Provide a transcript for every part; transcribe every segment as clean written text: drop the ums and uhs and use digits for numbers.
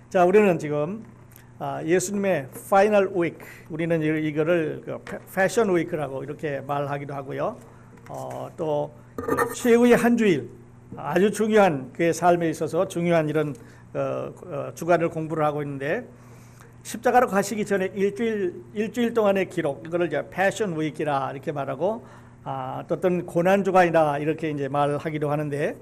자, 우리는 지금 예수님의 파이널 위크, 우리는 이거를 패션 위크라고 이렇게 말하기도 하고요. 또 최후의 한 주일, 아주 중요한 그의 삶에 있어서 중요한 이런 주간을 공부를 하고 있는데, 십자가로 가시기 전에 일주일 동안의 기록, 이거를 이제 패션 위크라 이렇게 말하고, 또 어떤 고난 주간이다 이렇게 이제 말하기도 하는데,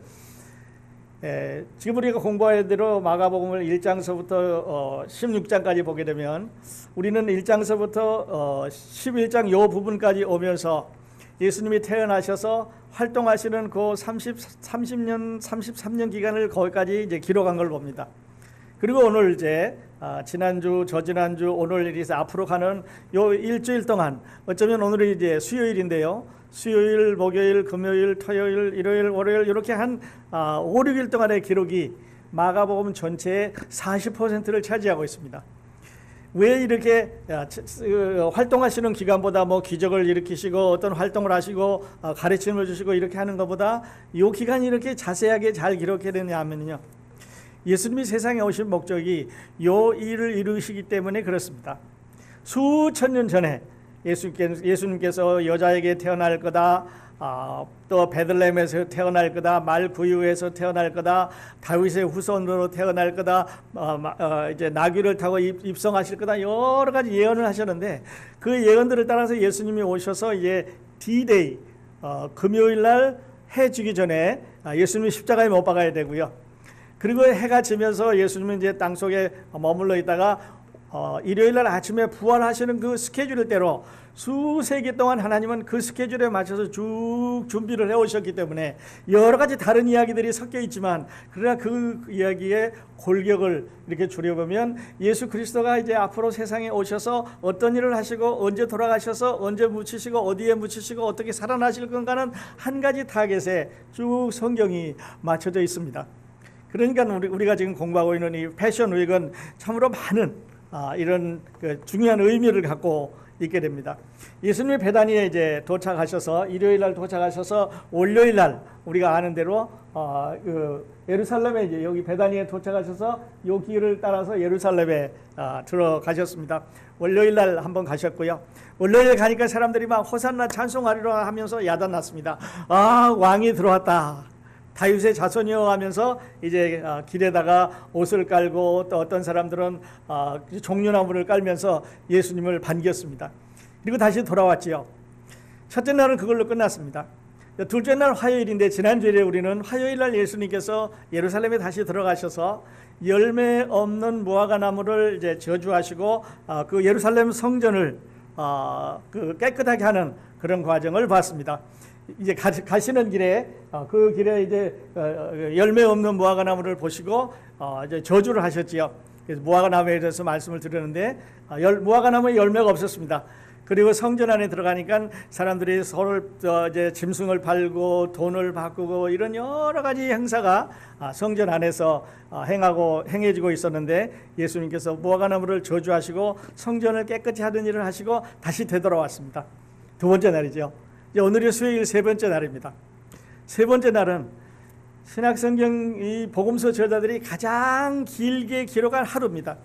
지금 우리가 공부할 대로 마가복음을 1장서부터 16장까지 보게 되면, 우리는 1장서부터 11장 요 부분까지 오면서 예수님이 태어나셔서 활동하시는 그 33년 기간을 거기까지 이제 기록한 걸 봅니다. 그리고 오늘 이제 지난주, 저지난주, 오늘 이래서 앞으로 가는 요 일주일 동안, 어쩌면 오늘이 이제 수요일인데요. 수요일, 목요일, 금요일, 토요일, 일요일, 월요일 이렇게 한 5, 6일 동안의 기록이 마가복음 전체의 40%를 차지하고 있습니다. 왜 이렇게 활동하시는 기간보다 뭐 기적을 일으키시고 어떤 활동을 하시고 가르침을 주시고 이렇게 하는 것보다 이 기간이 이렇게 자세하게 잘 기록해야 되냐면요, 예수님이 세상에 오신 목적이 요 일을 이루시기 때문에 그렇습니다. 수천 년 전에 예수님께서 여자에게 태어날 거다, 또 베들레헴에서 태어날 거다, 말구유에서 태어날 거다, 다윗의 후손으로 태어날 거다, 이제 나귀를 타고 입성하실 거다, 여러 가지 예언을 하셨는데, 그 예언들을 따라서 예수님이 오셔서 이제 D-Day, 금요일 날 해 지기 전에 예수님이 십자가에 못 박아야 되고요. 그리고 해가 지면서 예수님은 이제 땅 속에 머물러 있다가 일요일 날 아침에 부활하시는 그 스케줄대로 수세기 동안 하나님은 그 스케줄에 맞춰서 쭉 준비를 해오셨기 때문에 여러 가지 다른 이야기들이 섞여 있지만, 그러나 그 이야기의 골격을 이렇게 줄여보면 예수 그리스도가 이제 앞으로 세상에 오셔서 어떤 일을 하시고 언제 돌아가셔서 언제 묻히시고 어디에 묻히시고 어떻게 살아나실 건가는 한 가지 타겟에 쭉 성경이 맞춰져 있습니다. 그러니까 우리가 지금 공부하고 있는 이 패션 위크는 참으로 많은 이런 중요한 의미를 갖고 있게 됩니다. 예수님이 베다니에 이제 도착하셔서 일요일 날 도착하셔서 월요일 날 우리가 아는 대로 예루살렘에 이제 여기 베다니에 도착하셔서 요 길을 따라서 예루살렘에 들어가셨습니다. 월요일 날 한번 가셨고요. 월요일 가니까 사람들이 막 호산나 찬송하리라 하면서 야단났습니다. 왕이 들어왔다, 다윗의 자손이여 하면서 이제 길에다가 옷을 깔고, 또 어떤 사람들은 종려나무를 깔면서 예수님을 반겼습니다. 그리고 다시 돌아왔지요. 첫째 날은 그걸로 끝났습니다. 둘째 날 화요일인데, 지난주에 우리는 화요일 날 예수님께서 예루살렘에 다시 들어가셔서 열매 없는 무화과 나무를 이제 저주하시고 그 예루살렘 성전을 깨끗하게 하는 그런 과정을 봤습니다. 이제 가시는 길에 그 길에 이제 열매 없는 무화과 나무를 보시고 이제 저주를 하셨지요. 그래서 무화과 나무에 대해서 말씀을 드렸는데, 무화과 나무에 열매가 없었습니다. 그리고 성전 안에 들어가니까 사람들이 서로 이제 짐승을 팔고 돈을 바꾸고 이런 여러 가지 행사가 성전 안에서 행해지고 있었는데, 예수님께서 무화과 나무를 저주하시고 성전을 깨끗이 하던 일을 하시고 다시 되돌아왔습니다. 두 번째 날이죠. 오늘이 수요일 세 번째 날입니다. 세 번째 날은 신약성경 이 복음서 저자들이 가장 길게 기록한 하루입니다.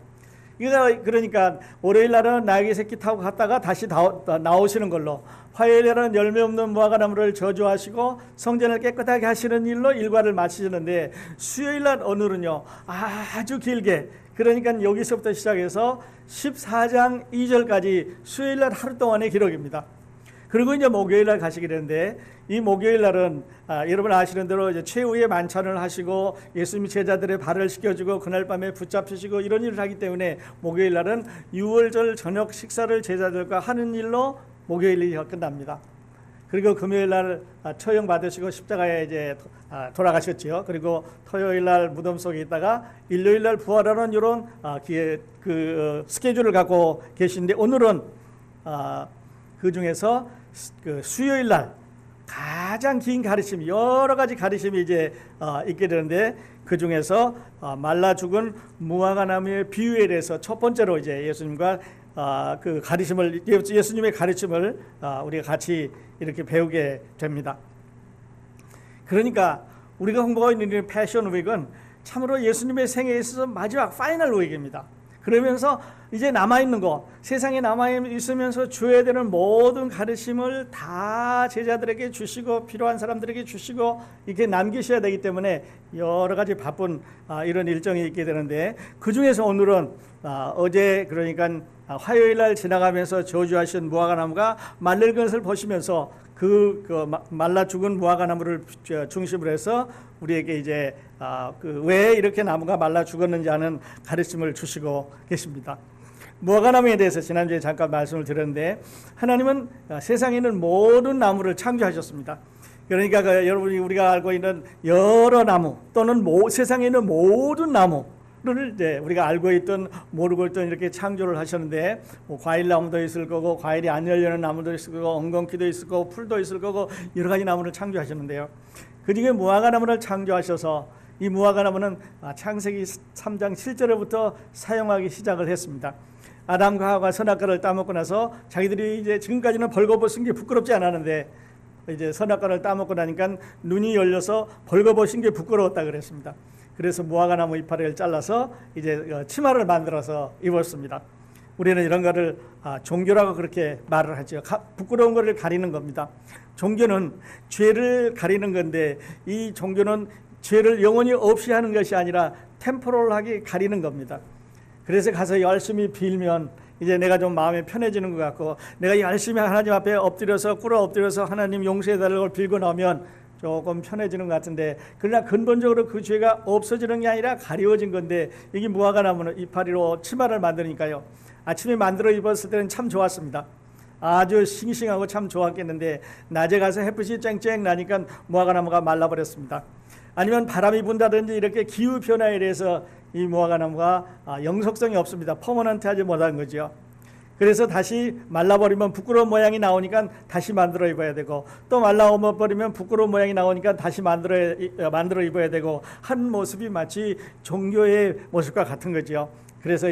그러니까 월요일 날은 나귀 새끼 타고 갔다가 다시 나오시는 걸로, 화요일 날은 열매 없는 무화과 나무를 저주하시고 성전을 깨끗하게 하시는 일로 일과를 마치시는데, 수요일 날 오늘은요 아주 길게, 그러니까 여기서부터 시작해서 14장 2절까지 수요일 날 하루 동안의 기록입니다. 그리고 이제 목요일 날 가시게 되는데, 이 목요일 날은 여러분 아시는 대로 이제 최후의 만찬을 하시고 예수님이 제자들의 발을 씻겨주고 그날 밤에 붙잡히시고 이런 일을 하기 때문에, 목요일 날은 유월절 저녁 식사를 제자들과 하는 일로 목요일이 끝납니다. 그리고 금요일 날 처형 받으시고 십자가에 이제 돌아가셨지요. 그리고 토요일 날 무덤 속에 있다가 일요일 날 부활하는 이런 스케줄을 갖고 계신데, 오늘은 그 중에서 수요일 날 가장 긴 가르침, 여러 가지 가르침이 이제 있게 되는데, 그 중에서 말라 죽은 무화과 나무의 비유에 대해서 첫 번째로 이제 예수님과 예수님의 가르침을 우리가 같이 이렇게 배우게 됩니다. 그러니까 우리가 공부하고 있는 패션 위크는 참으로 예수님의 생애에 있어서 마지막 파이널 웨이입니다. 그러면서 이제 남아있는 거, 세상에 남아있으면서 줘야 되는 모든 가르침을 다 제자들에게 주시고 필요한 사람들에게 주시고 이렇게 남기셔야 되기 때문에 여러 가지 바쁜 이런 일정이 있게 되는데, 그 중에서 오늘은 어제 그러니까 화요일 날 지나가면서 저주하신 무화과나무가 말릴 것을 보시면서 그 말라 죽은 무화과나무를 중심으로 해서 우리에게 이제 왜 이렇게 나무가 말라 죽었는지 하는 가르침을 주시고 계십니다. 무화과나무에 대해서 지난주에 잠깐 말씀을 드렸는데, 하나님은 세상에 있는 모든 나무를 창조하셨습니다. 그러니까 여러분이 우리가 알고 있는 여러 나무 또는 세상에 있는 모든 나무를 이제 우리가 알고 있던 모르고 있던 이렇게 창조를 하셨는데, 과일 나무도 있을 거고 과일이 안 열리는 나무도 있을 거고 엉겅퀴도 있을 거고 풀도 있을 거고 여러 가지 나무를 창조하셨는데요. 그중에 무화과나무를 창조하셔서 이 무화과나무는 창세기 3장 7절부터 사용하기 시작을 했습니다. 아담과 하와가 선악과를 따먹고 나서 자기들이 이제 지금까지는 벌거벗은 게 부끄럽지 않았는데 이제 선악과를 따먹고 나니까 눈이 열려서 벌거벗은 게 부끄러웠다 그랬습니다. 그래서 무화과나무 이파리를 잘라서 이제 치마를 만들어서 입었습니다. 우리는 이런 거를 종교라고 그렇게 말을 하죠. 부끄러운 것을 가리는 겁니다. 종교는 죄를 가리는 건데, 이 종교는 죄를 영원히 없이 하는 것이 아니라 템포럴하게 가리는 겁니다. 그래서 가서 열심히 빌면 이제 내가 좀 마음이 편해지는 것 같고, 내가 열심히 하나님 앞에 꿇어 엎드려서 하나님 용서해 달라고 빌고 나면 조금 편해지는 것 같은데, 그러나 근본적으로 그 죄가 없어지는 게 아니라 가리워진 건데, 여기 무화과나무는 이파리로 치마를 만드니까요, 아침에 만들어 입었을 때는 참 좋았습니다. 아주 싱싱하고 참 좋았겠는데 낮에 가서 햇빛이 쨍쨍 나니까 무화과나무가 말라버렸습니다. 아니면 바람이 분다든지 이렇게 기후변화에 대해서 이 무화과나무가 영속성이 없습니다. 퍼머넌트하지 못한 거죠. 그래서 다시 말라버리면 부끄러운 모양이 나오니까 다시 만들어 입어야 되고, 또 말라버리면 부끄러운 모양이 나오니까 다시 만들어 입어야 되고, 한 모습이 마치 종교의 모습과 같은 거죠. 그래서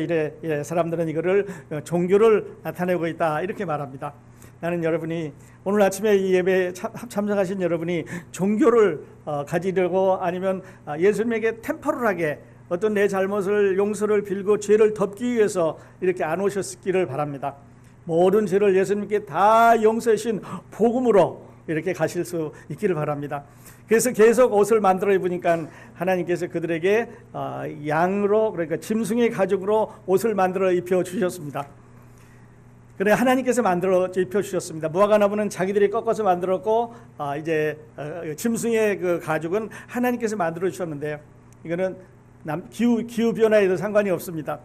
사람들은 이거를 종교를 나타내고 있다 이렇게 말합니다. 나는 여러분이 오늘 아침에 이 예배에 참석하신 여러분이 종교를 가지려고 아니면 예수님에게 템포럴하게 어떤 내 잘못을 용서를 빌고 죄를 덮기 위해서 이렇게 안 오셨기를 바랍니다. 모든 죄를 예수님께 다 용서해 주신 복음으로 이렇게 가실 수 있기를 바랍니다. 그래서 계속 옷을 만들어 입으니까 하나님께서 그들에게 양으로, 그러니까 짐승의 가죽으로 옷을 만들어 입혀 주셨습니다. 그래 하나님께서 만들어 입혀 주셨습니다. 무화과나무는 자기들이 꺾어서 만들었고, 이제 짐승의 그 가죽은 하나님께서 만들어 주셨는데요. 이거는 기후 변화에도 상관이 없습니다.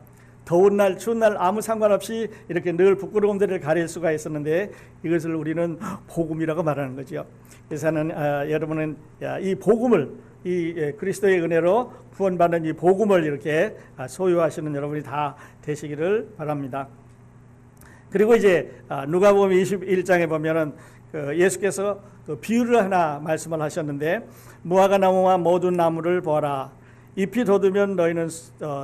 더운 날 추운 날 아무 상관없이 이렇게 늘 부끄러움들을 가릴 수가 있었는데, 이것을 우리는 복음이라고 말하는 거죠. 그래서 여러분은 이 복음을, 이 그리스도의 은혜로 구원받는 이 복음을 이렇게 소유하시는 여러분이 다 되시기를 바랍니다. 그리고 이제 누가복음 21장에 보면은 예수께서 비유를 하나 말씀을 하셨는데, 무화과나무와 모든 나무를 보아라. 잎이 돋으면 너희는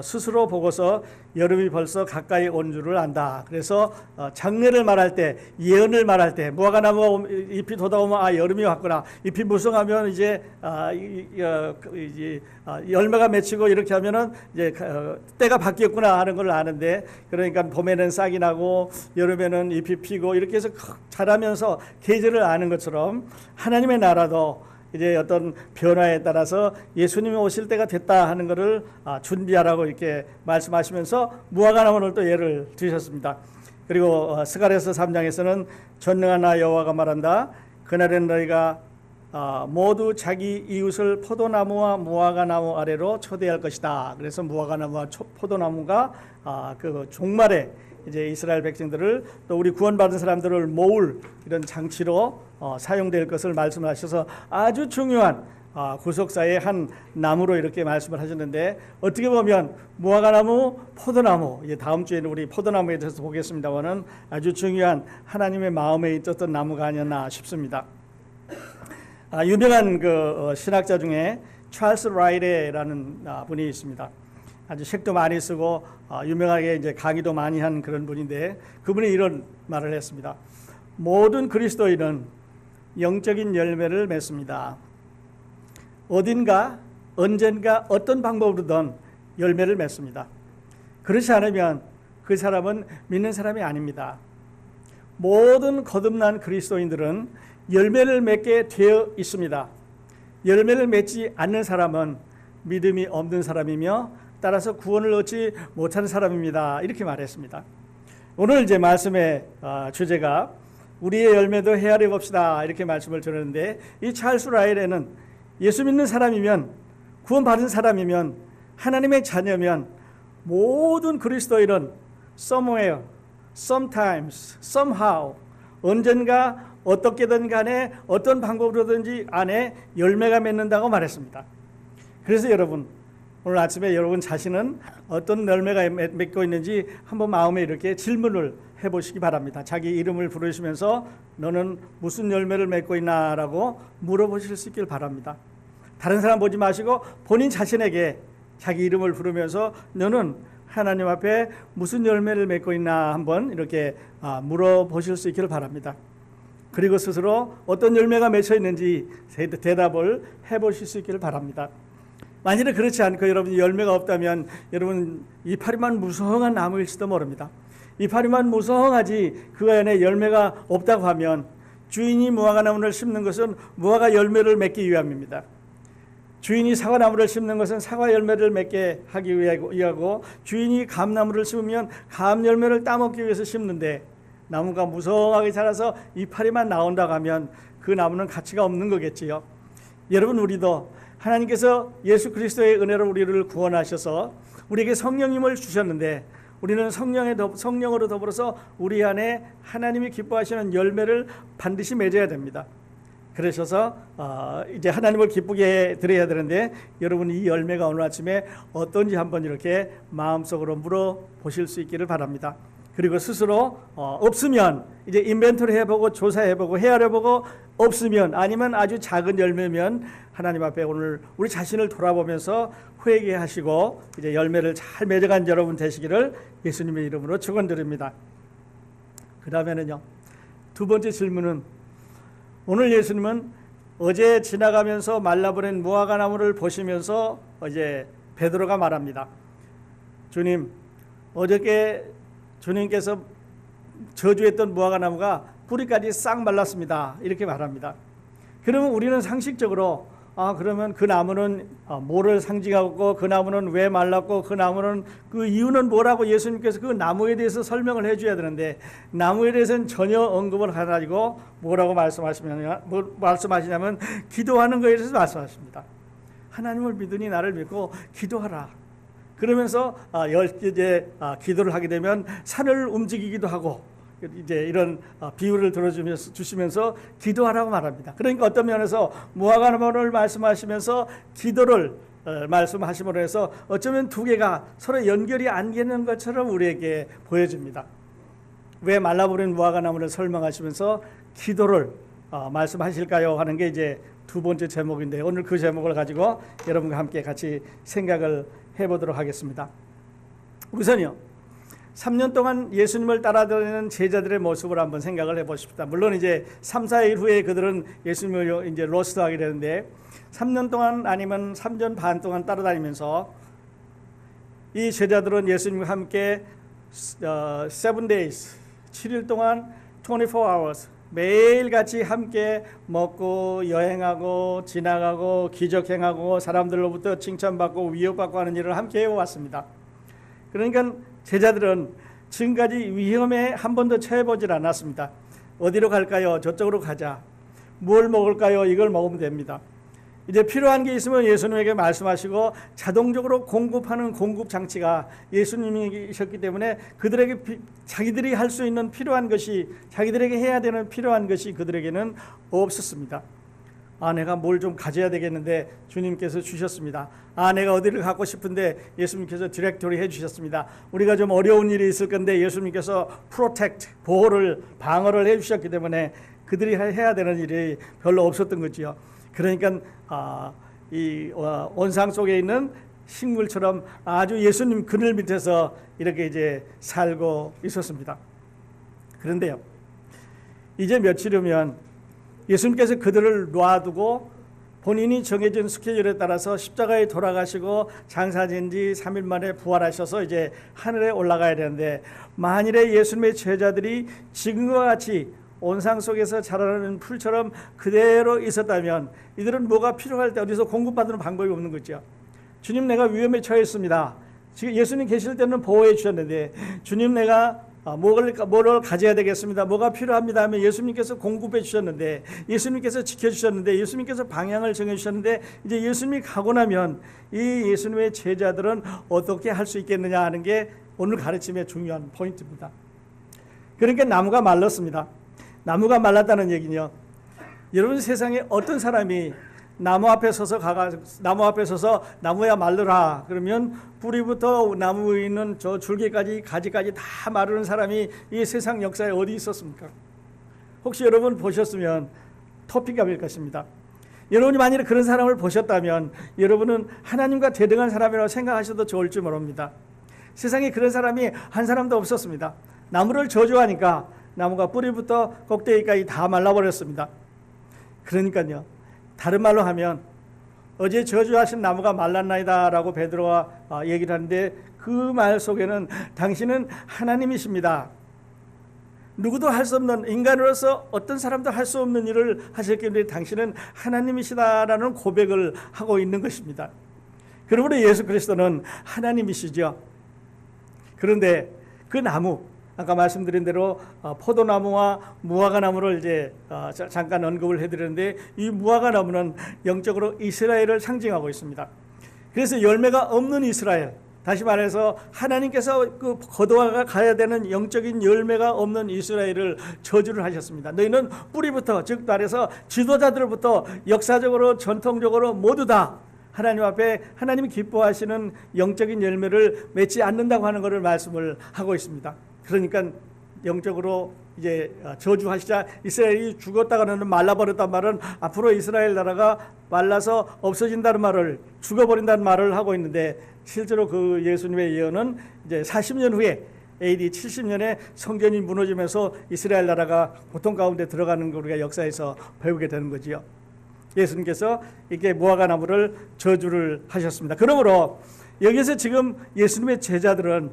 스스로 보고서 여름이 벌써 가까이 온 줄을 안다. 그래서 장래를 말할 때, 예언을 말할 때 무화과나무 잎이 돋아오면 여름이 왔구나. 잎이 무성하면 이제 열매가 맺히고 이렇게 하면은 이제 때가 바뀌었구나 하는 걸 아는데, 그러니까 봄에는 싹이 나고 여름에는 잎이 피고 이렇게 해서 자라면서 계절을 아는 것처럼 하나님의 나라도 이제 어떤 변화에 따라서 예수님이 오실 때가 됐다 하는 것을 준비하라고 이렇게 말씀하시면서 무화과나무를 또 예를 드셨습니다. 그리고 스가랴서 3장에서는 전능한 나 여호와가 말한다. 그날엔 너희가 모두 자기 이웃을 포도나무와 무화과나무 아래로 초대할 것이다. 그래서 무화과나무와 포도나무가 그 종말에 이제 이스라엘 백성들을, 또 우리 구원받은 사람들을 모을 이런 장치로 사용될 것을 말씀하셔서 아주 중요한 구속사의 한 나무로 이렇게 말씀을 하셨는데, 어떻게 보면 무화과나무, 포도나무, 이제 다음 주에는 우리 포도나무에 대해서 보겠습니다만은 아주 중요한 하나님의 마음에 있었던 나무가 아니었나 싶습니다. 유명한 그 신학자 중에 찰스 라이레라는 분이 있습니다. 아주 책도 많이 쓰고 유명하게 이제 강의도 많이 한 그런 분인데, 그분이 이런 말을 했습니다. 모든 그리스도인은 영적인 열매를 맺습니다. 어딘가 언젠가 어떤 방법으로든 열매를 맺습니다. 그렇지 않으면 그 사람은 믿는 사람이 아닙니다. 모든 거듭난 그리스도인들은 열매를 맺게 되어 있습니다. 열매를 맺지 않는 사람은 믿음이 없는 사람이며 따라서 구원을 얻지 못하는 사람입니다. 이렇게 말했습니다. 오늘 이제 말씀의 주제가 우리의 열매도 헤아려 봅시다 이렇게 말씀을 드렸는데, 이 찰스 라일에는 예수 믿는 사람이면, 구원받은 사람이면, 하나님의 자녀면 모든 그리스도인은 somewhere, sometimes, somehow, 언젠가 어떻게든 간에 어떤 방법으로든지 안에 열매가 맺는다고 말했습니다. 그래서 여러분, 오늘 아침에 여러분 자신은 어떤 열매가 맺고 있는지 한번 마음에 이렇게 질문을 해보시기 바랍니다. 자기 이름을 부르시면서 너는 무슨 열매를 맺고 있나라고 물어보실 수 있길 바랍니다. 다른 사람 보지 마시고 본인 자신에게 자기 이름을 부르면서 너는 하나님 앞에 무슨 열매를 맺고 있나 한번 이렇게 물어보실 수 있기를 바랍니다. 그리고 스스로 어떤 열매가 맺혀 있는지 대답을 해보실 수 있기를 바랍니다. 만일에 그렇지 않고 여러분이 열매가 없다면 여러분 이파리만 무성한 나무일지도 모릅니다. 이파리만 무성하지 그 안에 열매가 없다고 하면 주인이 무화과나무를 심는 것은 무화과 열매를 맺기 위함입니다. 주인이 사과나무를 심는 것은 사과 열매를 맺게 하기 위하고, 주인이 감나무를 심으면 감 열매를 따먹기 위해서 심는데, 나무가 무성하게 자라서 이파리만 나온다고 하면 그 나무는 가치가 없는 거겠지요. 여러분, 우리도 하나님께서 예수 그리스도의 은혜로 우리를 구원하셔서 우리에게 성령님을 주셨는데, 우리는 성령으로 더불어서 우리 안에 하나님이 기뻐하시는 열매를 반드시 맺어야 됩니다. 그러셔서 이제 하나님을 기쁘게 드려야 되는데, 여러분 이 열매가 오늘 아침에 어떤지 한번 이렇게 마음속으로 물어보실 수 있기를 바랍니다. 그리고 스스로 없으면 이제 인벤토리 해보고 조사해보고 헤아려보고, 없으면 아니면 아주 작은 열매면 하나님 앞에 오늘 우리 자신을 돌아보면서 회개하시고 이제 열매를 잘 맺어간 여러분 되시기를 예수님의 이름으로 축원드립니다. 그 다음에는요, 두 번째 질문은, 오늘 예수님은 어제 지나가면서 말라버린 무화과 나무를 보시면서 이제 베드로가 말합니다. 주님, 어저께 주님께서 저주했던 무화과 나무가 뿌리까지 싹 말랐습니다. 이렇게 말합니다. 그러면 우리는 상식적으로 그러면 그 나무는 뭐를 상징하고, 그 나무는 왜 말랐고, 그 나무는 그 이유는 뭐라고 예수님께서 그 나무에 대해서 설명을 해줘야 되는데, 나무에 대해서는 전혀 언급을 안 하시고 뭐라고 말씀하시냐면 기도하는 것에 대해서 말씀하십니다. 하나님을 믿으니 나를 믿고 기도하라. 그러면서 이제 기도를 하게 되면 산을 움직이기도 하고, 이제 이런 비유를 들어주시면서 기도하라고 말합니다. 그러니까 어떤 면에서 무화과 나무를 말씀하시면서 기도를 말씀하심으로 해서 어쩌면 두 개가 서로 연결이 안 되는 것처럼 우리에게 보여집니다. 왜 말라버린 무화과 나무를 설명하시면서 기도를 말씀하실까요? 하는 게 이제 두 번째 제목인데, 오늘 그 제목을 가지고 여러분과 함께 같이 생각을 해보도록 하겠습니다. 우선요, 3년 동안 예수님을 따라다니는 제자들의 모습을 한번 생각을 해보십시다. 물론 이제 3, 4일 후에 그들은 예수님을 이제 로스트하게 되는데, 3년 동안 아니면 3년 반 동안 따라다니면서 이 제자들은 예수님과 함께 7 days, 7일 동안 24 hours 매일 같이 함께 먹고 여행하고 지나가고 기적행하고 사람들로부터 칭찬받고 위협받고 하는 일을 함께 해왔습니다. 그러니까 제자들은 지금까지 위험에 한 번도 처해보질 않았습니다. 어디로 갈까요? 저쪽으로 가자. 뭘 먹을까요? 이걸 먹으면 됩니다. 이제 필요한 게 있으면 예수님에게 말씀하시고 자동적으로 공급하는 공급 장치가 예수님이셨기 때문에 그들에게 자기들이 할 수 있는 필요한 것이, 자기들에게 해야 되는 필요한 것이 그들에게는 없었습니다. 내가 뭘 좀 가져야 되겠는데 주님께서 주셨습니다. 내가 어디를 가고 싶은데 예수님께서 디렉토리 해주셨습니다. 우리가 좀 어려운 일이 있을 건데 예수님께서 프로텍트, 방어를 해주셨기 때문에 그들이 해야 되는 일이 별로 없었던 거지요. 그러니까 이 원상 속에 있는 식물처럼 아주 예수님 그늘 밑에서 이렇게 이제 살고 있었습니다. 그런데요, 이제 며칠 후면 예수님께서 그들을 놔두고 본인이 정해진 스케줄에 따라서 십자가에 돌아가시고 장사진 지 3일 만에 부활하셔서 이제 하늘에 올라가야 되는데, 만일에 예수님의 제자들이 지금과 같이 온상 속에서 자라는 풀처럼 그대로 있었다면 이들은 뭐가 필요할 때 어디서 공급받는 방법이 없는 거죠. 주님, 내가 위험에 처했습니다. 지금 예수님 계실 때는 보호해 주셨는데, 주님, 내가 뭐를 가져야 되겠습니다, 뭐가 필요합니다 하면 예수님께서 공급해 주셨는데, 예수님께서 지켜주셨는데, 예수님께서 방향을 정해주셨는데, 이제 예수님이 가고 나면 이 예수님의 제자들은 어떻게 할 수 있겠느냐 하는 게 오늘 가르침의 중요한 포인트입니다. 그러니까 나무가 말랐습니다. 나무가 말랐다는 얘기는요, 여러분, 세상에 어떤 사람이 나무 앞에 서서 나무야 말르라 그러면 뿌리부터 나무에 있는 저 줄기까지 가지까지 다 마르는 사람이 이 세상 역사에 어디 있었습니까? 혹시 여러분 보셨으면 토픽감일 것입니다. 여러분이 만일 그런 사람을 보셨다면 여러분은 하나님과 대등한 사람이라고 생각하셔도 좋을지 모릅니다. 세상에 그런 사람이 한 사람도 없었습니다. 나무를 저주하니까 나무가 뿌리부터 꼭대기까지 다 말라버렸습니다. 그러니까요, 다른 말로 하면 어제 저주하신 나무가 말랐나이다 라고 베드로가 얘기를 하는데, 그 말 속에는 당신은 하나님이십니다, 누구도 할 수 없는, 인간으로서 어떤 사람도 할 수 없는 일을 하셨기 때문에 당신은 하나님이시다라는 고백을 하고 있는 것입니다. 그러므로 예수 그리스도는 하나님이시죠. 그런데 그 나무, 아까 말씀드린 대로 포도나무와 무화과나무를 이제 잠깐 언급을 해드렸는데, 이 무화과나무는 영적으로 이스라엘을 상징하고 있습니다. 그래서 열매가 없는 이스라엘, 다시 말해서 하나님께서 그 거둬가 가야 되는 영적인 열매가 없는 이스라엘을 저주를 하셨습니다. 너희는 뿌리부터, 즉 말해서 지도자들부터 역사적으로 전통적으로 모두 다 하나님 앞에 하나님이 기뻐하시는 영적인 열매를 맺지 않는다고 하는 것을 말씀을 하고 있습니다. 그러니까 영적으로 이제 저주하시자 이스라엘이 죽었다가는 말라버렸단 말은 앞으로 이스라엘 나라가 말라서 없어진다는 말을, 죽어버린다는 말을 하고 있는데, 실제로 그 예수님의 예언은 이제 40년 후에 AD 70년에 성전이 무너지면서 이스라엘 나라가 고통 가운데 들어가는 걸 우리가 역사에서 배우게 되는 거지요. 예수님께서 이렇게 무화과나무를 저주를 하셨습니다. 그러므로 여기서 지금 예수님의 제자들은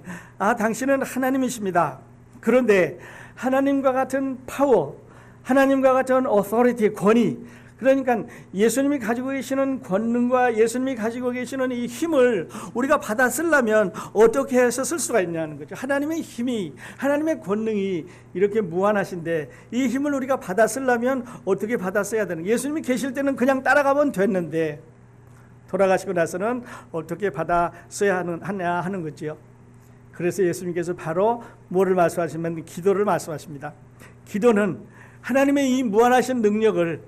당신은 하나님이십니다. 그런데 하나님과 같은 파워, 하나님과 같은 authority, 권위, 그러니까 예수님이 가지고 계시는 권능과 예수님이 가지고 계시는 이 힘을 우리가 받아 쓰려면 어떻게 해서 쓸 수가 있냐는 거죠. 하나님의 힘이, 하나님의 권능이 이렇게 무한하신데 이 힘을 우리가 받아 쓰려면 어떻게 받아 써야 되는, 예수님이 계실 때는 그냥 따라가면 됐는데 돌아가시고 나서는 어떻게 받아 써야 하냐 하는 거지요. 그래서 예수님께서 바로 뭐를 말씀하시면 기도를 말씀하십니다. 기도는 하나님의 이 무한하신 능력을,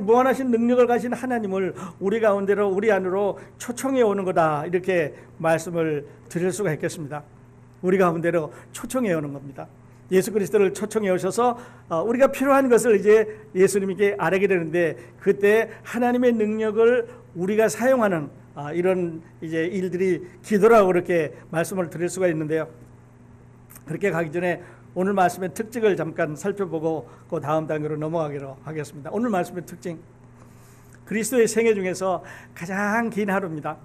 무한하신 능력을 가진 하나님을 우리 가운데로, 우리 안으로 초청해 오는 거다, 이렇게 말씀을 드릴 수가 있겠습니다. 우리 가운데로 초청해 오는 겁니다. 예수 그리스도를 초청해 오셔서 우리가 필요한 것을 이제 예수님께 아뢰게 되는데, 그때 하나님의 능력을 우리가 사용하는 이런 이제 일들이 기도라고 그렇게 말씀을 드릴 수가 있는데요. 그렇게 가기 전에 오늘 말씀의 특징을 잠깐 살펴보고 그 다음 단계로 넘어가기로 하겠습니다. 오늘 말씀의 특징, 그리스도의 생애 중에서 가장 긴 하루입니다.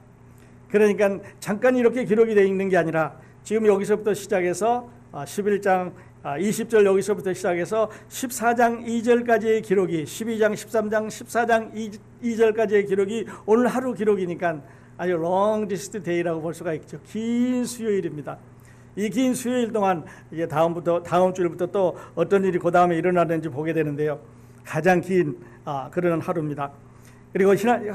그러니까 잠깐 이렇게 기록이 되어 있는 게 아니라 지금 여기서부터 시작해서 11장 20절 여기서부터 시작해서 14장 2절까지의 기록이, 12장 13장 14장 2절까지의 기록이 오늘 하루 기록이니까 아주 long distance day라고 볼 수가 있죠. 긴 수요일입니다. 이 긴 수요일 동안 이제 다음 주일부터 또 어떤 일이 그 다음에 일어나는지 보게 되는데요. 가장 긴 그런 하루입니다. 그리고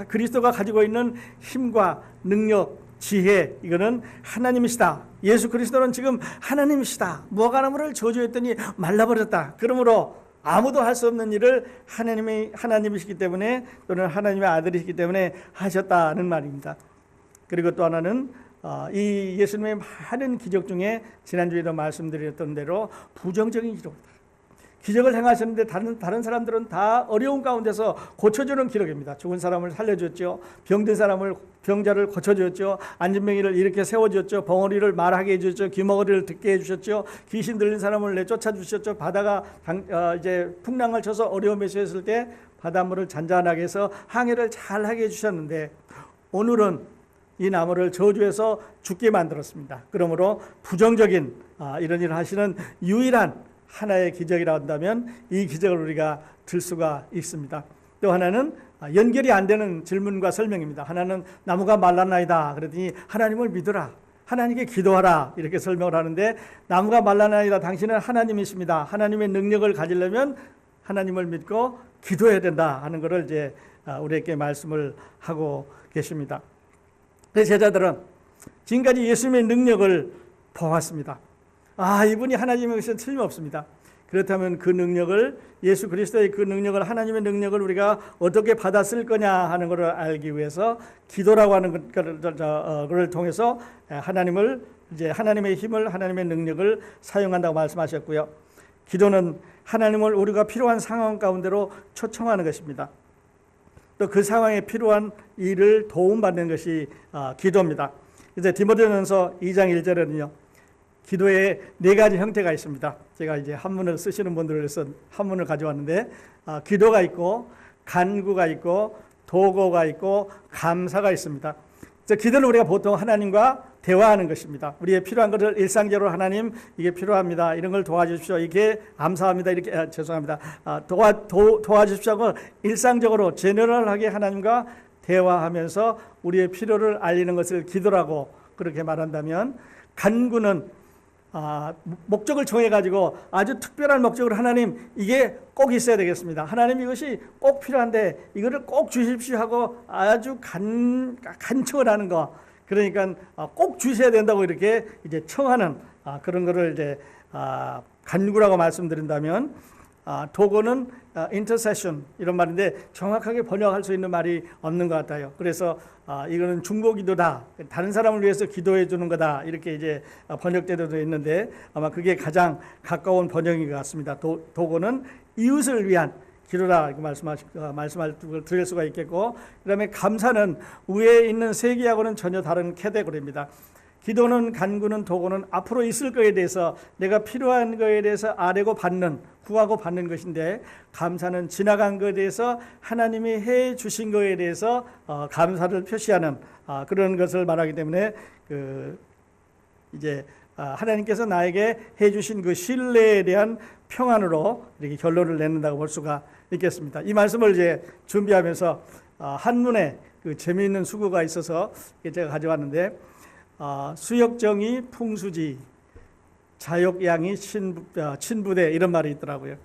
그리스도가 가지고 있는 힘과 능력, 지혜, 이거는 하나님이시다. 예수 그리스도는 지금 하나님이시다. 무화과나무를 저주했더니 말라버렸다. 그러므로 아무도 할 수 없는 일을 하나님이시기 때문에, 또는 하나님의 아들이시기 때문에 하셨다는 말입니다. 그리고 또 하나는 이 예수님의 많은 기적 중에 지난주에도 말씀드렸던 대로 부정적인 기록이다. 기적을 행하셨는데 다른 사람들은 다 어려운 가운데서 고쳐주는 기록입니다. 죽은 사람을 살려줬죠. 병든 병자를 고쳐줬죠. 안진뱅이를 이렇게 세워줬죠. 벙어리를 말하게 해줬죠. 귀머거리를 듣게 해주셨죠. 귀신 들린 사람을 내쫓아 주셨죠. 바다가 이제 풍랑을 쳐서 어려움에 처했을 때 바닷물을 잔잔하게 해서 항해를 잘하게 해주셨는데, 오늘은 이 나무를 저주해서 죽게 만들었습니다. 그러므로 부정적인 이런 일을 하시는 유일한 하나의 기적이라 한다면 이 기적을 우리가 들 수가 있습니다. 또 하나는 연결이 안 되는 질문과 설명입니다. 하나는 나무가 말랐나이다 그랬더니 하나님을 믿으라, 하나님께 기도하라 이렇게 설명을 하는데, 나무가 말랐나이다, 당신은 하나님이십니다. 하나님의 능력을 가지려면 하나님을 믿고 기도해야 된다 하는 것을 이제 우리에게 말씀을 하고 계십니다. 그래서 제자들은 지금까지 예수님의 능력을 보았습니다. 이분이 하나님의 것은 틀림없습니다. 그렇다면 그 능력을, 예수 그리스도의 그 능력을, 하나님의 능력을 우리가 어떻게 받았을 거냐 하는 것을 알기 위해서 기도라고 하는 것을 통해서 하나님의 힘을, 하나님의 능력을 사용한다고 말씀하셨고요. 기도는 하나님을 우리가 필요한 상황 가운데로 초청하는 것입니다. 또 그 상황에 필요한 일을 도움받는 것이 기도입니다. 이제 디모데전서 2장 1절에는요. 기도에 4가지 형태가 있습니다. 제가 이제 한문을 쓰시는 분들을 위해서 한문을 가져왔는데, 기도가 있고 간구가 있고 도고가 있고 감사가 있습니다. 기도는 우리가 보통 하나님과 대화하는 것입니다. 우리의 필요한 것을 일상적으로 하나님 이게 필요합니다, 이런 걸 도와주십시오, 이게 감사합니다, 이렇게 죄송합니다, 도와주십시오 하고 일상적으로 제너럴하게 하나님과 대화하면서 우리의 필요를 알리는 것을 기도라고 그렇게 말한다면, 간구는 목적을 정해가지고 아주 특별한 목적으로 하나님 이게 꼭 있어야 되겠습니다, 하나님 이것이 꼭 필요한데 이거를 꼭 주십시오 하고 아주 간청을 하는 거, 그러니까 꼭 주셔야 된다고 이렇게 이제 청하는 그런 거를 이제 간구라고 말씀드린다면, 도고는 intercession 이런 말인데 정확하게 번역할 수 있는 말이 없는 것 같아요. 그래서 이거는 중보기도다, 다른 사람을 위해서 기도해 주는 거다, 이렇게 이제 번역되도 있는데 아마 그게 가장 가까운 번역인 것 같습니다. 도고는 이웃을 위한 기도다 이렇게 말씀을 드릴 수가 있겠고, 그다음에 감사는 위에 있는 세계하고는 전혀 다른 카테고리입니다. 기도는, 간구는, 도고는 앞으로 있을 거에 대해서, 내가 필요한 거에 대해서 아뢰고 받는, 구하고 받는 것인데, 감사는 지나간 것에 대해서 하나님이 해 주신 것에 대해서 감사를 표시하는 그런 것을 말하기 때문에, 이제 하나님께서 나에게 해 주신 그 신뢰에 대한 평안으로 이렇게 결론을 내는다고 볼 수가 있겠습니다. 이 말씀을 이제 준비하면서 한문에 그 재미있는 수구가 있어서 제가 가져왔는데, 수역정이 풍수지, 자욕양이 친부대, 이런 말이 있더라고요.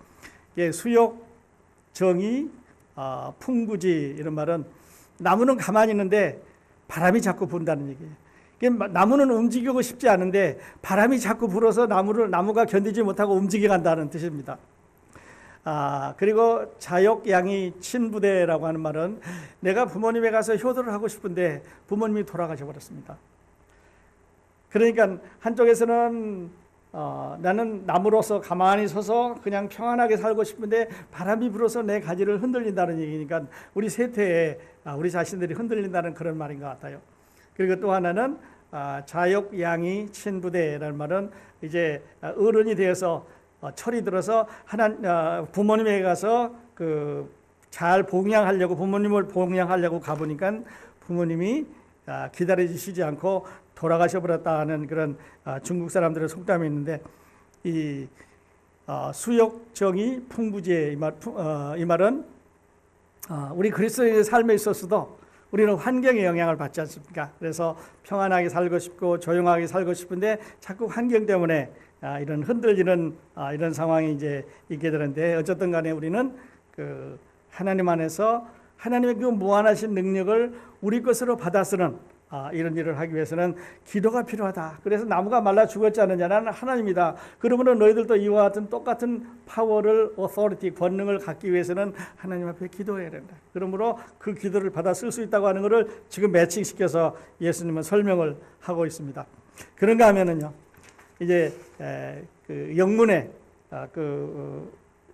수역정이 풍부지, 이런 말은 나무는 가만히 있는데 바람이 자꾸 분다는 얘기예요. 나무는 움직이고 싶지 않은데 바람이 자꾸 불어서 나무가 견디지 못하고 움직여 간다는 뜻입니다. 그리고 자욕양이 친부대라고 하는 말은, 내가 부모님에 가서 효도를 하고 싶은데 부모님이 돌아가셔 버렸습니다. 그러니까 한쪽에서는 나는 나무로서 가만히 서서 그냥 평안하게 살고 싶은데 바람이 불어서 내 가지를 흔들린다는 얘기니까 우리 세태에 우리 자신들이 흔들린다는 그런 말인 것 같아요. 그리고 또 하나는 자욕양이 친부대라는 말은, 이제 어른이 되어서 철이 들어서 부모님에게 가서 잘 봉양하려고, 부모님을 봉양하려고 가보니까 부모님이 기다려주시지 않고 돌아가셔 버렸다는 그런 중국 사람들의 속담이 있는데, 이 수욕정이 풍부지에, 이 말은 우리 그리스도인의 삶에 있어서도 우리는 환경의 영향을 받지 않습니까? 그래서 평안하게 살고 싶고 조용하게 살고 싶은데 자꾸 환경 때문에 이런 흔들리는 이런 상황이 이제 있게 되는데, 어쨌든 간에 우리는 하나님 안에서 하나님의 그 무한하신 능력을 우리 것으로 받아 쓰는 이런 일을 하기 위해서는 기도가 필요하다. 그래서 나무가 말라 죽었지 않느냐, 나는 하나님이다. 그러므로 너희들도 이와 같은 똑같은 파워를, authority, 권능을 갖기 위해서는 하나님 앞에 기도해야 된다. 그러므로 그 기도를 받아 쓸 수 있다고 하는 것을 지금 매칭시켜서 예수님은 설명을 하고 있습니다. 그런가 하면은요, 이제 그 영문에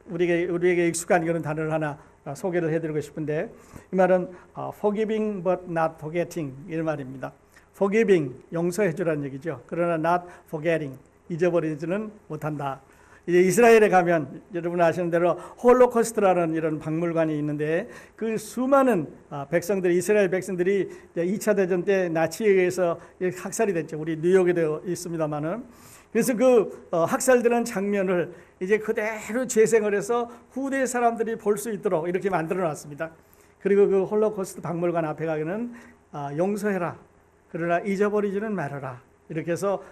우리에게 익숙한 그런 단어를 하나 소개를 해드리고 싶은데, 이 말은 forgiving but not forgetting 이런 말입니다. forgiving 용서해 주라는 얘기죠. 그러나 not forgetting 잊어버리지는 못한다. 이제 이스라엘에 가면 여러분 아시는 대로 홀로코스트라는 이런 박물관이 있는데, 그 수많은 백성들이, 이스라엘 백성들이 2차 대전 때 나치에 의해서 학살이 됐죠. 우리 뉴욕에도 있습니다만은. 그래서 그 학살되는 장면을 이제 그대로 재생을 해서 후대 사람들이 볼 수 있도록 이렇게 만들어 놨습니다. 그리고 그 홀로코스트 박물관 앞에 가면은 용서해라, 그러나 잊어버리지는 말아라, 이렇게 해서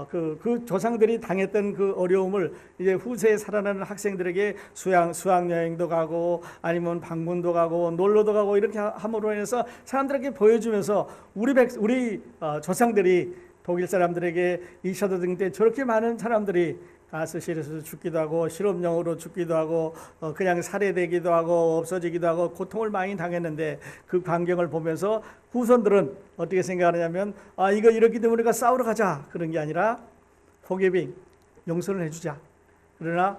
그 조상들이 당했던 그 어려움을 이제 후세에 살아나는 학생들에게 수학 여행도 가고 아니면 방문도 가고 놀러도 가고 이렇게 함으로 인해서 사람들에게 보여주면서 우리 조상들이 독일 사람들에게 2차 대전 때 저렇게 많은 사람들이 가스실에서 죽기도 하고 실업령으로 죽기도 하고 그냥 살해되기도 하고 없어지기도 하고 고통을 많이 당했는데, 그 광경을 보면서 후손들은 어떻게 생각하냐면 이거 이렇기 때문에 우리가 싸우러 가자, 그런 게 아니라 forgiving 용서를 해주자, 그러나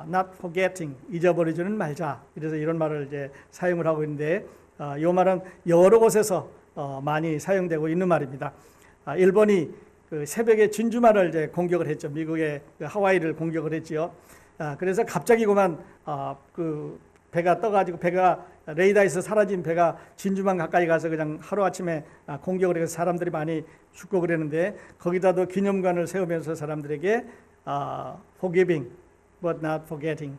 not forgetting 잊어버리지는 말자, 이래서 이런 말을 이제 사용을 하고 있는데, 이 말은 여러 곳에서 많이 사용되고 있는 말입니다. 일본이 그 새벽에 진주만을 이제 공격을 했죠. 미국의 그 하와이를 공격을 했지요. 그래서 갑자기 그만 그 배가 떠가지고, 배가 레이더에서 사라진 배가 진주만 가까이 가서 그냥 하루아침에 공격을 해서 사람들이 많이 죽고 그랬는데, 거기다도 기념관을 세우면서 사람들에게 forgiving but not forgetting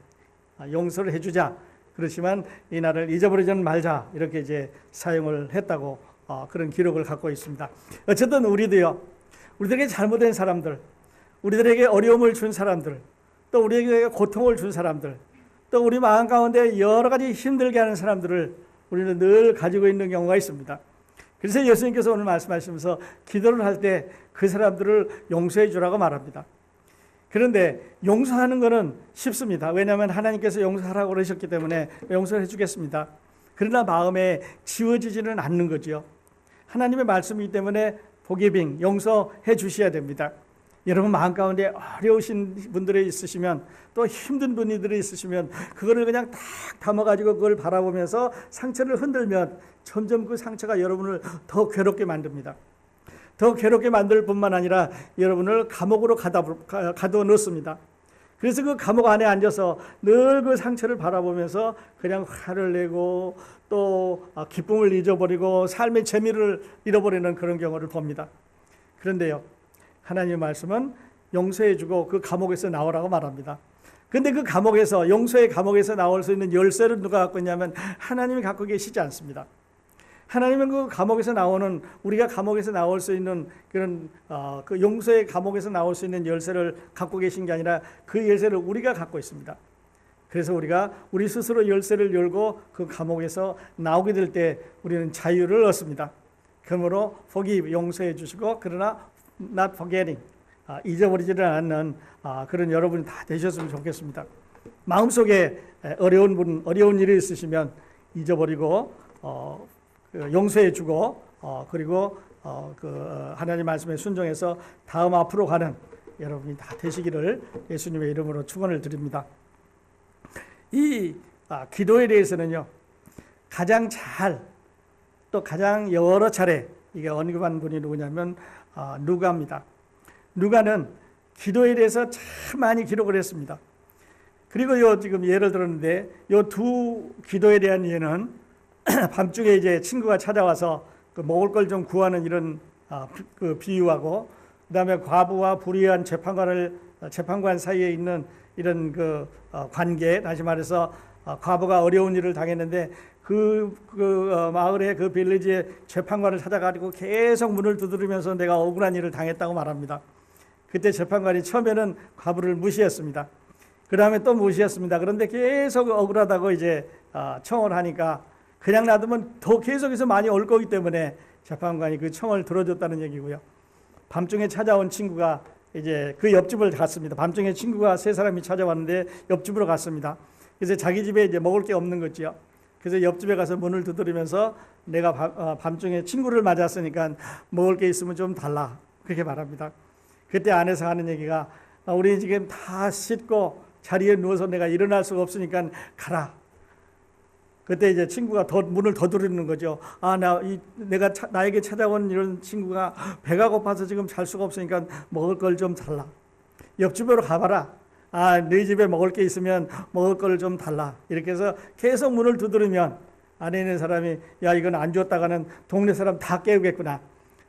용서를 해주자, 그렇지만 이 날을 잊어버리지는 말자, 이렇게 이제 사용을 했다고 그런 기록을 갖고 있습니다. 어쨌든 우리들에게 잘못된 사람들, 우리들에게 어려움을 준 사람들, 또 우리에게 고통을 준 사람들, 또 우리 마음 가운데 여러 가지 힘들게 하는 사람들을 우리는 늘 가지고 있는 경우가 있습니다. 그래서 예수님께서 오늘 말씀하시면서 기도를 할 때 그 사람들을 용서해 주라고 말합니다. 그런데 용서하는 것은 쉽습니다. 왜냐하면 하나님께서 용서하라고 그러셨기 때문에 용서해 주겠습니다. 그러나 마음에 지워지지는 않는 거죠. 하나님의 말씀이기 때문에 forgiving 용서해 주셔야 됩니다. 여러분 마음 가운데 어려우신 분들이 있으시면, 또 힘든 분들이 있으시면 그거를 그냥 딱 담아가지고 그걸 바라보면서 상처를 흔들면 점점 그 상처가 여러분을 더 괴롭게 만듭니다. 더 괴롭게 만들 뿐만 아니라 여러분을 감옥으로 가둬 놓습니다. 그래서 그 감옥 안에 앉아서 늘 그 상처를 바라보면서 그냥 화를 내고 또 기쁨을 잊어버리고 삶의 재미를 잃어버리는 그런 경우를 봅니다. 그런데요, 하나님의 말씀은 용서해주고 그 감옥에서 나오라고 말합니다. 그런데 그 감옥에서, 용서의 감옥에서 나올 수 있는 열쇠를 누가 갖고 있냐면 하나님이 갖고 계시지 않습니다. 하나님은 그 감옥에서 나오는, 우리가 감옥에서 나올 수 있는 그런 그 용서의 감옥에서 나올 수 있는 열쇠를 갖고 계신 게 아니라 그 열쇠를 우리가 갖고 있습니다. 그래서 우리가 우리 스스로 열쇠를 열고 그 감옥에서 나오게 될 때 우리는 자유를 얻습니다. 그러므로 forgive 용서해 주시고, 그러나 not forgetting 잊어버리지를 않는 그런 여러분이 다 되셨으면 좋겠습니다. 마음속에 어려운 일이 있으시면 잊어버리고 용서해 주고 그리고 하나님 말씀에 순종해서 다음 앞으로 가는 여러분이 다 되시기를 예수님의 이름으로 축원을 드립니다. 이 기도에 대해서는요, 가장 또 가장 여러 차례 이게 언급한 분이 누구냐면 누가입니다. 누가는 기도에 대해서 참 많이 기록을 했습니다. 그리고 지금 예를 들었는데, 요 두 기도에 대한 예는 밤중에 이제 친구가 찾아와서 그 먹을 걸 좀 구하는 이런 그 비유하고, 그다음에 과부와 불의한 재판관 사이에 있는 이런 그 관계, 다시 말해서 과부가 어려운 일을 당했는데 그 마을의 그 빌리지의 재판관을 찾아가지고 계속 문을 두드리면서 내가 억울한 일을 당했다고 말합니다. 그때 재판관이 처음에는 과부를 무시했습니다. 그 다음에 또 무시했습니다. 그런데 계속 억울하다고 이제 청을 하니까 그냥 놔두면 더 계속해서 많이 올 거기 때문에 재판관이 그 청을 들어줬다는 얘기고요. 밤중에 찾아온 친구가 이제 그 옆집을 갔습니다. 밤중에 친구가 세 사람이 찾아왔는데 옆집으로 갔습니다. 그래서 자기 집에 이제 먹을 게 없는 거지요. 그래서 옆집에 가서 문을 두드리면서 내가 밤중에 친구를 맞았으니까 먹을 게 있으면 좀 달라, 그렇게 말합니다. 그때 안에서 하는 얘기가 우리 지금 다 씻고 자리에 누워서 내가 일어날 수가 없으니까 가라. 그때 이제 친구가 문을 더 두드리는 거죠. 내가 나에게 찾아온 이런 친구가 배가 고파서 지금 잘 수가 없으니까 먹을 걸 좀 달라. 옆집으로 가봐라. 너희 집에 먹을 게 있으면 먹을 걸 좀 달라. 이렇게 해서 계속 문을 두드리면 안에 있는 사람이 야, 이건 안 줬다가는 동네 사람 다 깨우겠구나.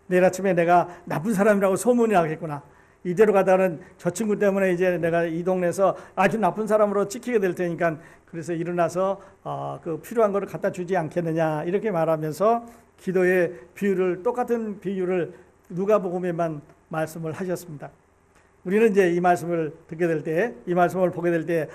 내일 아침에 내가 나쁜 사람이라고 소문이 나겠구나. 이대로 가다가는 저 친구 때문에 이제 내가 이 동네에서 아주 나쁜 사람으로 찍히게 될 테니까 그래서 일어나서 그 필요한 거를 갖다 주지 않겠느냐 이렇게 말하면서 기도의 비유를 똑같은 비유를 누가복음에만 말씀을 하셨습니다. 우리는 이제 이 말씀을 듣게 될 때, 이 말씀을 보게 될 때,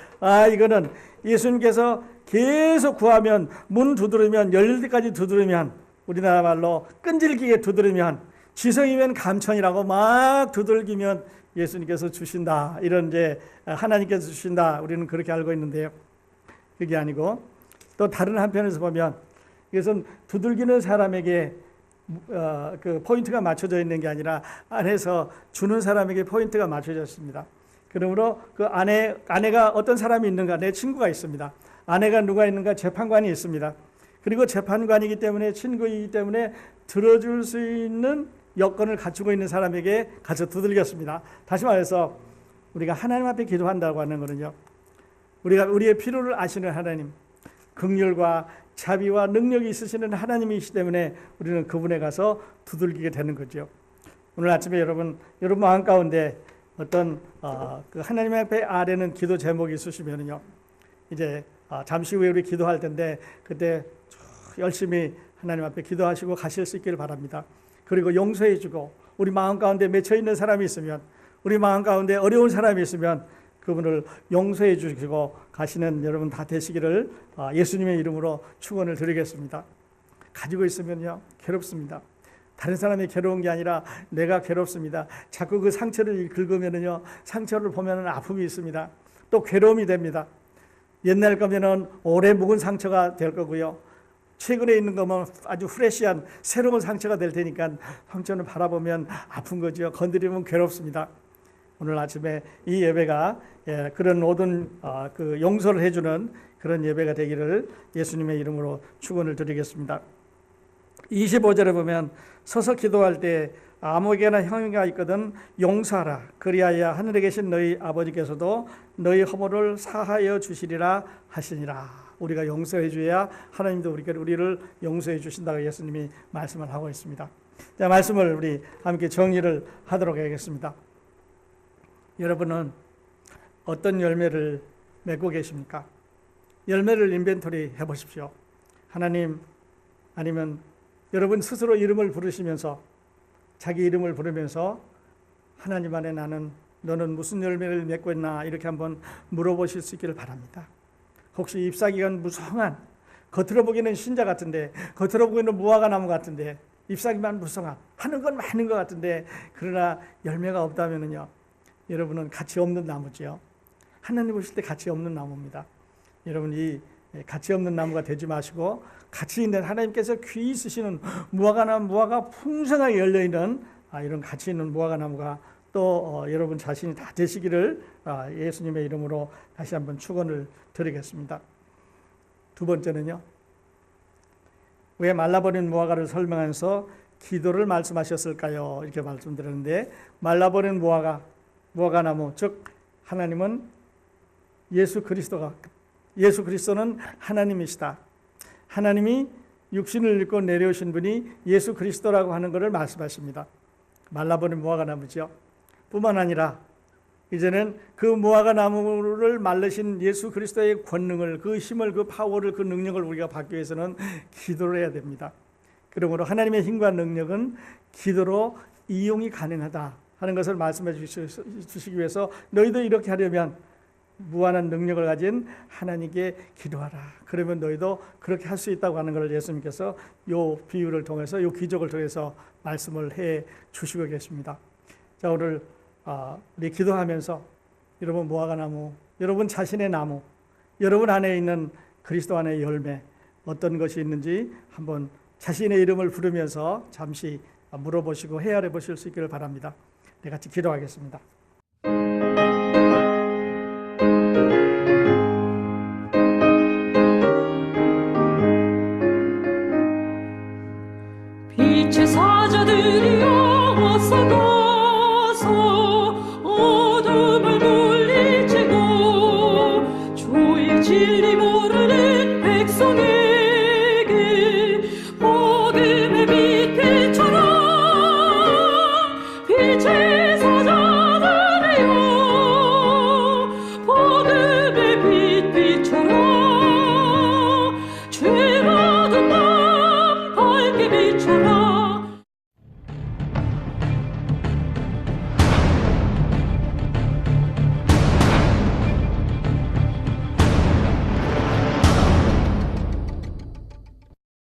이거는 예수님께서 계속 구하면 문 두드리면 열릴 때까지 두드리면 우리나라 말로 끈질기게 두드리면 지성이면 감천이라고 막 두들기면 예수님께서 주신다. 이런 이제 하나님께서 주신다. 우리는 그렇게 알고 있는데요. 그게 아니고 또 다른 한편에서 보면 이것은 두들기는 사람에게 그 포인트가 맞춰져 있는 게 아니라 안에서 주는 사람에게 포인트가 맞춰져 있습니다. 그러므로 그 아내가 어떤 사람이 있는가? 내 친구가 있습니다. 아내가 누가 있는가? 재판관이 있습니다. 그리고 재판관이기 때문에 친구이기 때문에 들어줄 수 있는 여건을 갖추고 있는 사람에게 가서 두들겼습니다. 다시 말해서 우리가 하나님 앞에 기도한다고 하는 것은요, 우리가 우리의 필요를 아시는 하나님, 긍휼과 자비와 능력이 있으시는 하나님이시기 때문에 우리는 그분에 가서 두들기게 되는 거죠. 오늘 아침에 여러분 마음 가운데 어떤 그 하나님 앞에 아뢰는 기도 제목이 있으시면요, 이제 잠시 후에 우리 기도할 텐데 그때 열심히 하나님 앞에 기도하시고 가실 수 있기를 바랍니다. 그리고 용서해 주고 우리 마음 가운데 맺혀 있는 사람이 있으면, 우리 마음 가운데 어려운 사람이 있으면 그분을 용서해 주시고 가시는 여러분 다 되시기를 예수님의 이름으로 축원을 드리겠습니다. 가지고 있으면요 괴롭습니다. 다른 사람이 괴로운 게 아니라 내가 괴롭습니다. 자꾸 그 상처를 긁으면은요, 상처를 보면은 아픔이 있습니다. 또 괴로움이 됩니다. 옛날 거면은 오래 묵은 상처가 될 거고요. 최근에 있는 거면 아주 프레시한 새로운 상처가 될 테니까 상처는 바라보면 아픈 거죠. 건드리면 괴롭습니다. 오늘 아침에 이 예배가 그런 모든 그 용서를 해주는 그런 예배가 되기를 예수님의 이름으로 축원을 드리겠습니다. 25절에 보면 서서 기도할 때 아무에게나 형이가 있거든 용서하라. 그리하여 하늘에 계신 너희 아버지께서도 너희 허물을 사하여 주시리라 하시니라. 우리가 용서해 줘야 하나님도 우리를 용서해 주신다고 예수님이 말씀을 하고 있습니다. 자, 말씀을 우리 함께 정리를 하도록 하겠습니다. 여러분은 어떤 열매를 맺고 계십니까? 열매를 인벤토리 해보십시오. 하나님, 아니면 여러분 스스로 이름을 부르시면서, 자기 이름을 부르면서 하나님 안에 너는 무슨 열매를 맺고 있나 이렇게 한번 물어보실 수 있기를 바랍니다. 혹시 잎사귀가 무성한, 겉으로 보기에는 신자 같은데, 겉으로 보기에는 무화과 나무 같은데, 잎사귀만 무성한, 하는 건 많은 것 같은데, 그러나 열매가 없다면요, 여러분은 가치 없는 나무죠. 하나님 보실 때 가치 없는 나무입니다. 여러분 이 가치 없는 나무가 되지 마시고 가치 있는, 하나님께서 귀히 쓰시는 무화과 풍성하게 열려있는 이런 가치 있는 무화과 나무가 또 여러분 자신이 다 되시기를 예수님의 이름으로 다시 한번 축원을 드리겠습니다. 두 번째는요, 왜 말라버린 무화과를 설명하면서 기도를 말씀하셨을까요? 이렇게 말씀드렸는데, 말라버린 무화과나무, 즉 하나님은 예수 그리스도는 하나님이시다. 하나님이 육신을 입고 내려오신 분이 예수 그리스도라고 하는 것을 말씀하십니다. 말라버린 무화과나무죠. 뿐만 아니라 이제는 그 무화과나무를 말르신 예수 그리스도의 권능을, 그 힘을, 그 파워를, 그 능력을 우리가 받기 위해서는 기도를 해야 됩니다. 그러므로 하나님의 힘과 능력은 기도로 이용이 가능하다 하는 것을 말씀해 주시기 위해서 너희도 이렇게 하려면 무한한 능력을 가진 하나님께 기도하라. 그러면 너희도 그렇게 할 수 있다고 하는 것을 예수님께서 이 비유를 통해서, 이 기적을 통해서 말씀을 해 주시고 계십니다. 자, 오늘 우리 기도하면서 여러분 무화과나무, 여러분 자신의 나무, 여러분 안에 있는 그리스도 안의 열매 어떤 것이 있는지 한번 자신의 이름을 부르면서 잠시 물어보시고 헤아려 보실 수 있기를 바랍니다. 네, 같이 기도하겠습니다.